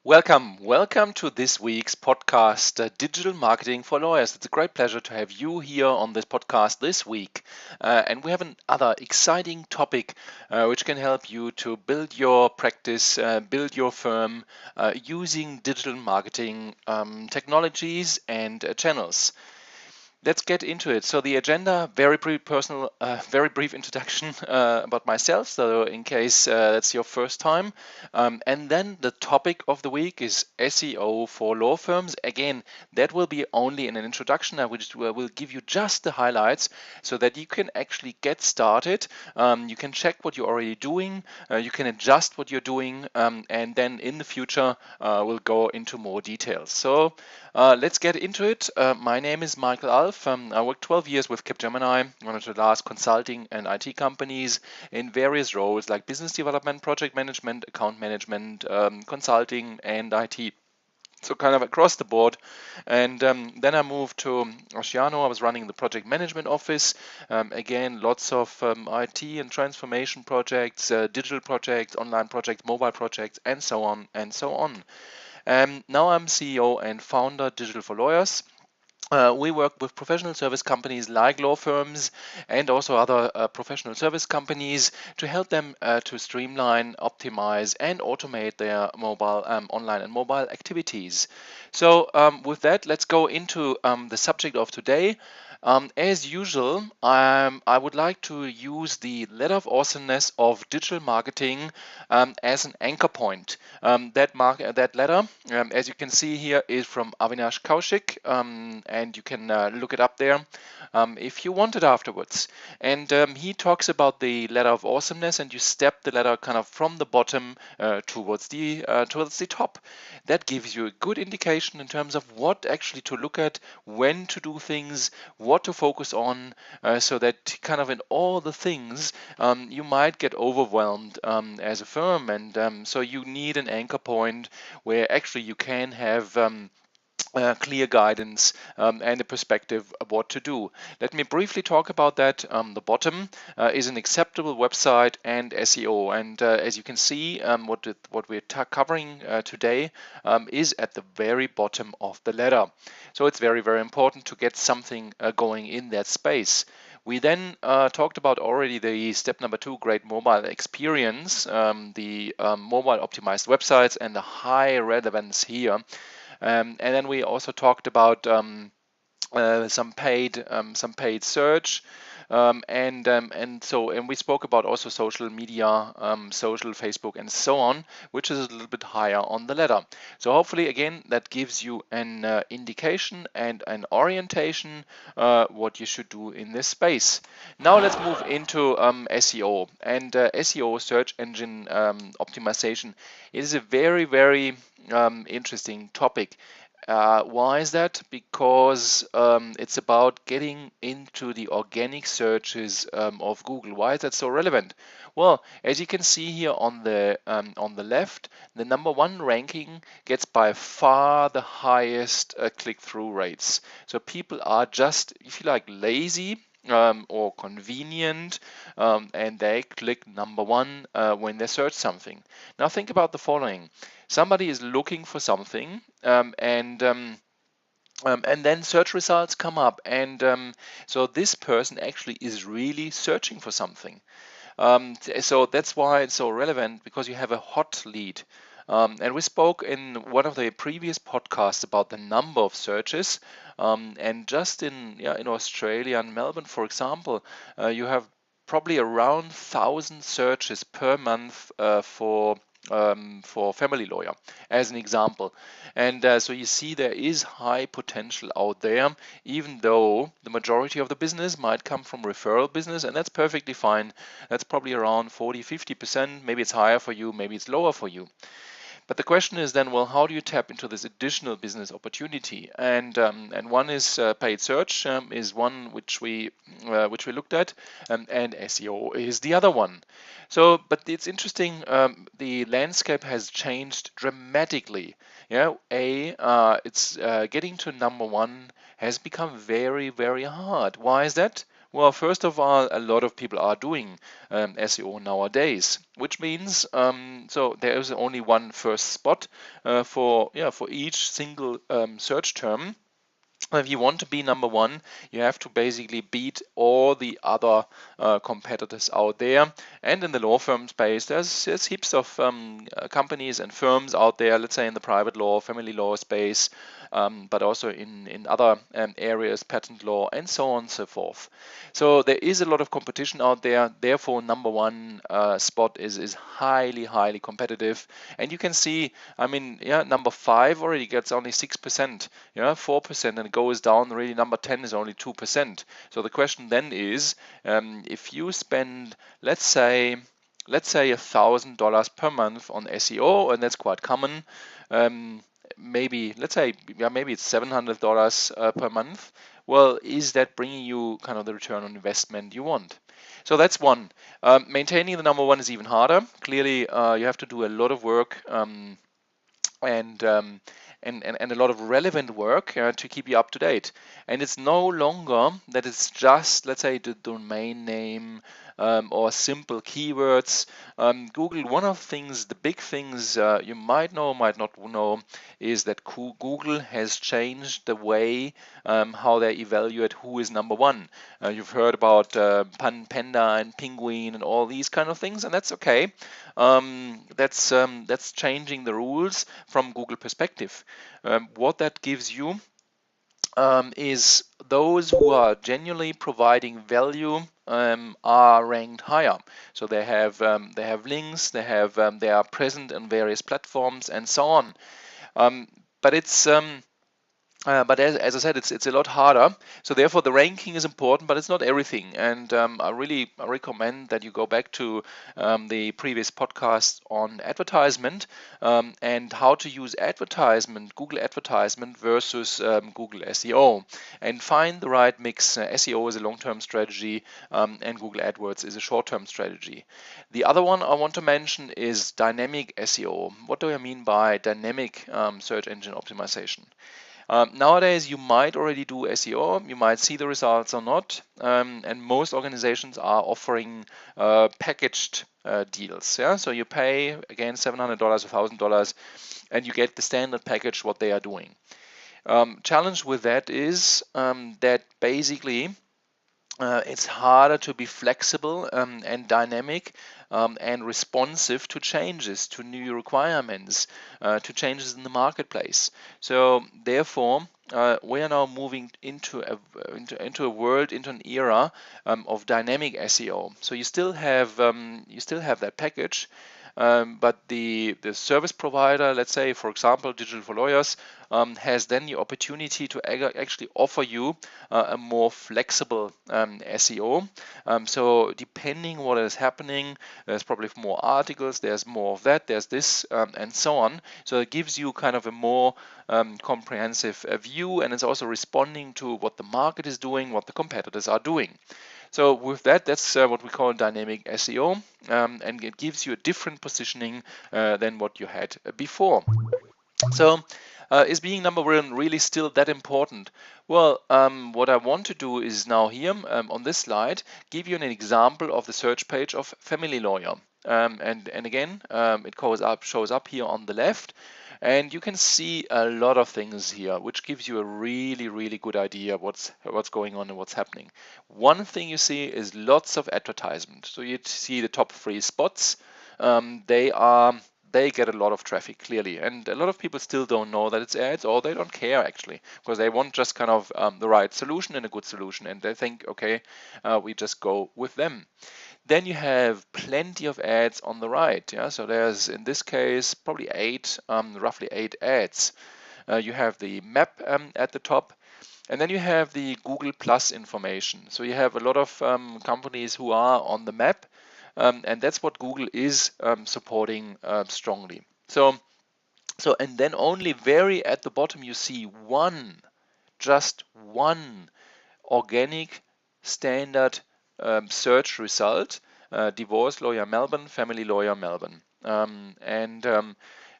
Welcome to this week's podcast, Digital Marketing for Lawyers. It's a great pleasure to have you here on this podcast this week. And we have another exciting topic which can help you to build your practice, build your firm using digital marketing technologies and channels. Let's get into it. So the agenda, very personal, very brief introduction about myself. So in case that's your first time, and then the topic of the week is SEO for law firms. Again, that will be only in an introduction. I will give you just the highlights so that you can actually get started. You can check what you're already doing. You can adjust what you're doing, and then in the future we'll go into more details. So let's get into it. My name is Michael Alf. I worked 12 years with Capgemini, one of the last consulting and IT companies in various roles like business development, project management, account management, consulting, and IT. So kind of across the board. And then I moved to Oceano. I was running the project management office. Again, lots of IT and transformation projects, digital projects, online projects, mobile projects, and so on and so on. Now I'm CEO and founder Digital for Lawyers. We work with professional service companies like law firms and also other professional service companies to help them to streamline, optimize, and automate their mobile, online and mobile activities. So with that, let's go into the subject of today. As usual, I would like to use the letter of awesomeness of digital marketing as an anchor point. That letter, as you can see here, is from Avinash Kaushik, and you can look it up there if you want it afterwards. And he talks about the letter of awesomeness, and you step the letter kind of from the bottom towards the top. That gives you a good indication in terms of what actually to look at, when to do things, what to focus on, so that kind of in all the things you might get overwhelmed as a firm, and so you need an anchor point where actually you can have clear guidance and a perspective of what to do. Let me briefly talk about that. The bottom is an acceptable website and SEO, and as you can see, what we're covering today is at the very bottom of the ladder. So it's very, very important to get something going in that space. We then talked about already the step number 2, great mobile experience, the mobile optimized websites and the high relevance here. And then we also talked about some paid search, and we spoke about also social media, social Facebook, and so on, which is a little bit higher on the ladder. So hopefully, again, that gives you an indication and an orientation what you should do in this space. Now let's move into SEO and SEO, search engine optimization. It is a very, very interesting topic. Why is that? Because it's about getting into the organic searches of Google. Why is that so relevant? Well, as you can see here on the left, the number 1 ranking gets by far the highest click-through rates. So people are just, if you like, lazy or convenient, and they click number 1 when they search something. Now think about the following. Somebody is looking for something, and then search results come up, and so this person actually is really searching for something. So that's why it's so relevant, because you have a hot lead. And we spoke in one of the previous podcasts about the number of searches, and just in Australia and Melbourne, for example, you have probably around 1,000 searches per month for family lawyer, as an example. And so you see there is high potential out there, even though the majority of the business might come from referral business, and that's perfectly fine. That's probably around 40-50%. Maybe it's higher for you, maybe it's lower for you. But the question is then, well, how do you tap into this additional business opportunity? And one is paid search, is one which we looked at, and SEO is the other one. So, but it's interesting. The landscape has changed dramatically. It's getting to number 1 has become very, very hard. Why is that? Well, first of all, a lot of people are doing SEO nowadays, which means so there is only one first spot for each single search term. If you want to be number one, you have to basically beat all the other competitors out there. And in the law firm space, there's heaps of companies and firms out there, let's say in the private law, family law space, but also in other areas, patent law, and so on and so forth. So there is a lot of competition out there. Therefore, number one spot is highly, highly competitive. And you can see, I mean, yeah, number five already gets only 6%, 4%, and it goes down. Really, number 10 is only 2%. So the question then is, if you spend, let's say $1,000 per month on SEO, and that's quite common. Maybe let's say maybe it's $700 per month. Well, is that bringing you kind of the return on investment you want? So that's one. Maintaining the number one is even harder. Clearly, you have to do a lot of work. And, um, and a lot of relevant work to keep you up to date. And it's no longer that it's just, let's say, the domain name or simple keywords. Google, one of the things, the big things you might know, might not know, is that Google has changed the way how they evaluate who is number one. You've heard about Panda and Penguin and all these kind of things, and that's okay. That's changing the rules from Google perspective. What that gives you is those who are genuinely providing value are ranked higher. So they have links, they are present in various platforms and so on. But it's but as I said, it's a lot harder. So therefore, the ranking is important, but it's not everything. And I really recommend that you go back to the previous podcast on advertisement and how to use advertisement, Google advertisement versus Google SEO, and find the right mix. SEO is a long-term strategy, and Google AdWords is a short-term strategy. The other one I want to mention is dynamic SEO. What do I mean by dynamic search engine optimization? Nowadays, you might already do SEO, you might see the results or not, and most organizations are offering packaged deals. Yeah, so you pay again $700, $1,000, and you get the standard package what they are doing. Challenge with that is that basically it's harder to be flexible and dynamic and responsive to changes, to new requirements, to changes in the marketplace. So therefore, we are now moving into a world, into an era of dynamic SEO. So you still have that package, but the service provider, let's say for example Digital for Lawyers, has then the opportunity to actually offer you a more flexible SEO. So depending what is happening, there's probably more articles, there's more of that, there's this, and so on. So it gives you kind of a more comprehensive view, and it's also responding to what the market is doing, what the competitors are doing. So with that, that's what we call dynamic SEO, and it gives you a different positioning than what you had before. So is being number one really still that important? Well, what I want to do is now here on this slide give you an example of the search page of Family Lawyer. And again, it shows up here on the left. And you can see a lot of things here, which gives you a really, really good idea what's going on and what's happening. One thing you see is lots of advertisement. So you see the top 3 spots. They get a lot of traffic clearly, and a lot of people still don't know that it's ads, or they don't care actually, because they want just kind of the right solution and a good solution, and they think, okay, we just go with them. Then you have plenty of ads on the right. Yeah, so there's in this case probably roughly 8 ads. You have the map at the top. And then you have the Google Plus information. So you have a lot of companies who are on the map, and that's what Google is supporting strongly. So and then only very at the bottom you see just one organic standard search result, divorce lawyer Melbourne, family lawyer Melbourne.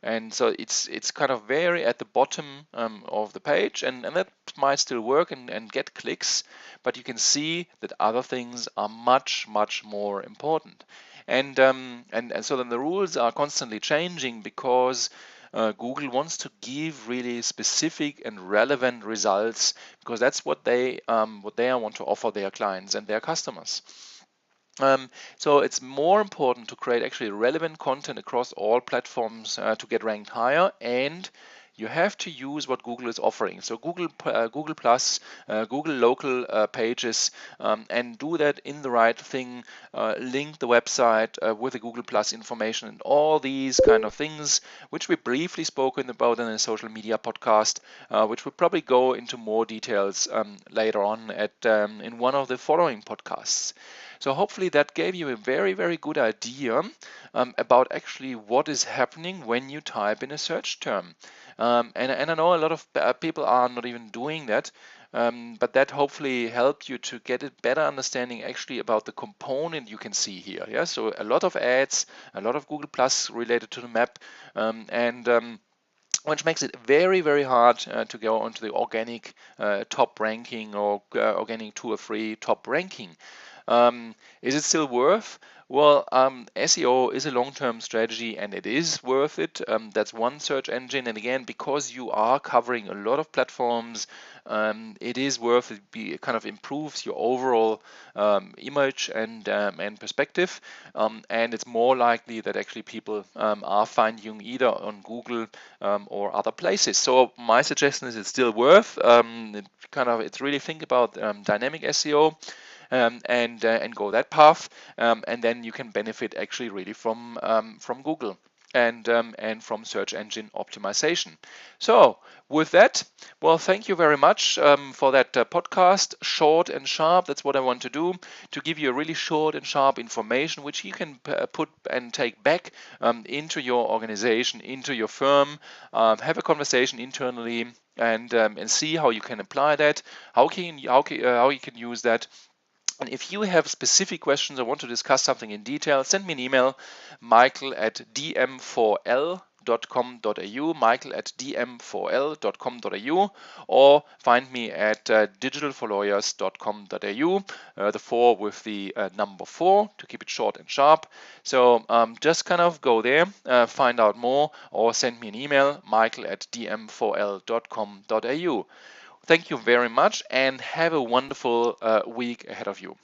and so it's kind of very at the bottom of the page, and that might still work and get clicks, but you can see that other things are much more important. And so then the rules are constantly changing because Google wants to give really specific and relevant results, because that's what they want to offer their clients and their customers. So it's more important to create actually relevant content across all platforms to get ranked higher, and you have to use what Google is offering. So Google Plus, Google Local pages, and do that in the right thing. Link the website with the Google Plus information and all these kind of things, which we briefly spoken about in a social media podcast, which will probably go into more details later on in one of the following podcasts. So hopefully that gave you a very good idea about actually what is happening when you type in a search term. And I know a lot of people are not even doing that, but that hopefully helped you to get a better understanding actually about the component you can see here. Yeah, so a lot of ads, a lot of Google Plus related to the map, and which makes it very hard to go onto the organic top ranking or organic 2 or 3 top ranking. Is it still worth? Well, SEO is a long-term strategy and it is worth it. That's one search engine, and again, because you are covering a lot of platforms, it is worth it. It kind of improves your overall image and perspective, and it's more likely that actually people are finding you either on Google or other places. So my suggestion is it's still worth. It's really think about dynamic SEO and go that path, and then you can benefit actually really from Google and from search engine optimization. So with that, well, thank you very much for that podcast, short and sharp. That's what I want to do, to give you a really short and sharp information which you can put and take back into your organization, into your firm, have a conversation internally, and see how you can apply that, how you can use that. And if you have specific questions or want to discuss something in detail, send me an email, michael at dm4l.com.au, michael at dm4l.com.au, or find me at digitalforlawyers.com.au, the 4 with the number 4 to keep it short and sharp. So just kind of go there, find out more, or send me an email, michael at dm4l.com.au. Thank you very much and have a wonderful week ahead of you.